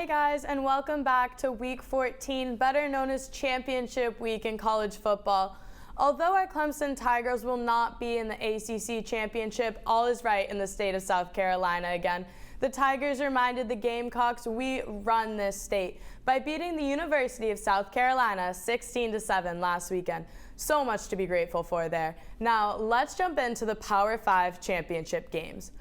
Hey guys, and welcome back to Week 14, better known as Championship Week in college football. Although our Clemson Tigers will not be in the ACC Championship, all is right in the state of South Carolina again. The Tigers reminded the Gamecocks we run this state by beating the University of South Carolina 16-7 last weekend. So much to be grateful for there. Now, let's jump into the Power 5 championship games.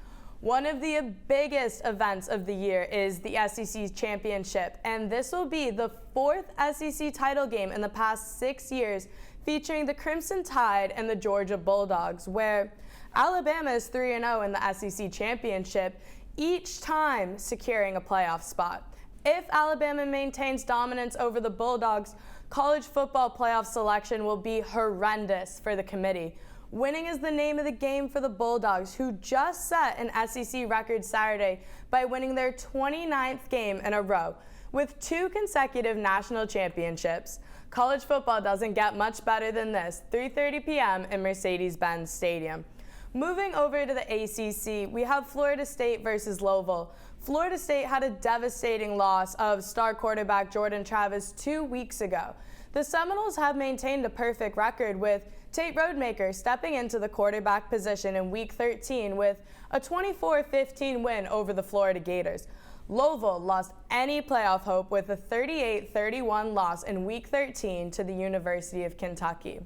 One of the biggest events of the year is the SEC Championship, and this will be the fourth SEC title game in the past 6 years, featuring the Crimson Tide and the Georgia Bulldogs, where Alabama is 3-0 in the SEC Championship, each time securing a playoff spot. If Alabama maintains dominance over the Bulldogs, college football playoff selection will be horrendous for the committee. Winning is the name of the game for the Bulldogs, who just set an SEC record Saturday by winning their 29th game in a row, with 2 consecutive national championships. College football doesn't get much better than this, 3:30 p.m. in Mercedes-Benz Stadium. Moving over to the ACC, we have Florida State versus Louisville. Florida State had a devastating loss of star quarterback Jordan Travis 2 weeks ago. The Seminoles have maintained a perfect record, with Tate Rodemaker stepping into the quarterback position in Week 13 with a 24-15 win over the Florida Gators. Louisville lost any playoff hope with a 38-31 loss in Week 13 to the University of Kentucky.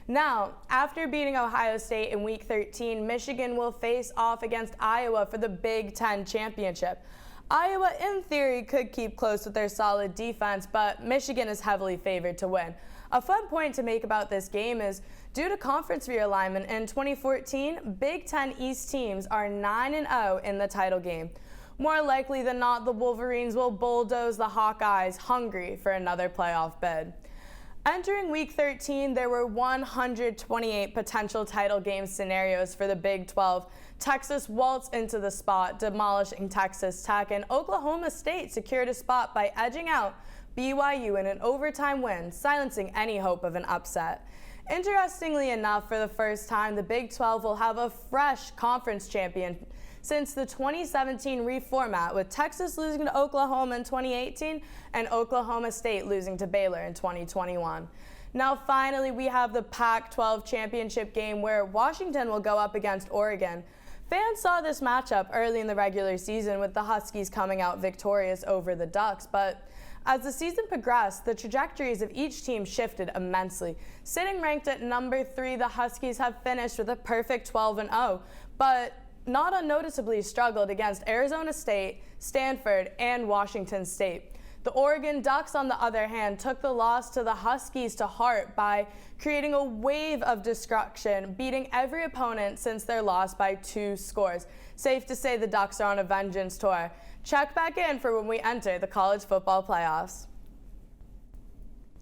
Now, after beating Ohio State in Week 13, Michigan will face off against Iowa for the Big Ten Championship. Iowa, in theory, could keep close with their solid defense, but Michigan is heavily favored to win. A fun point to make about this game is, due to conference realignment in 2014, Big Ten East teams are 9-0 in the title game. More likely than not, the Wolverines will bulldoze the Hawkeyes, hungry for another playoff bid. Entering Week 13, there were 128 potential title game scenarios for the Big 12. Texas waltzed into the spot, demolishing Texas Tech, and Oklahoma State secured a spot by edging out BYU in an overtime win, silencing any hope of an upset. Interestingly enough, for the first time, the Big 12 will have a fresh conference champion since the 2017 reformat, with Texas losing to Oklahoma in 2018 and Oklahoma State losing to Baylor in 2021. Now finally, we have the Pac-12 championship game where Washington will go up against Oregon. Fans saw this matchup early in the regular season, with the Huskies coming out victorious over the Ducks, but as the season progressed, the trajectories of each team shifted immensely. Sitting ranked at number 3, the Huskies have finished with a perfect 12-0, but not unnoticeably struggled against Arizona State, Stanford, and Washington State. The Oregon Ducks, on the other hand, took the loss to the Huskies to heart by creating a wave of destruction, beating every opponent since their loss by 2 scores. Safe to say the Ducks are on a vengeance tour. Check back in for when we enter the college football playoffs.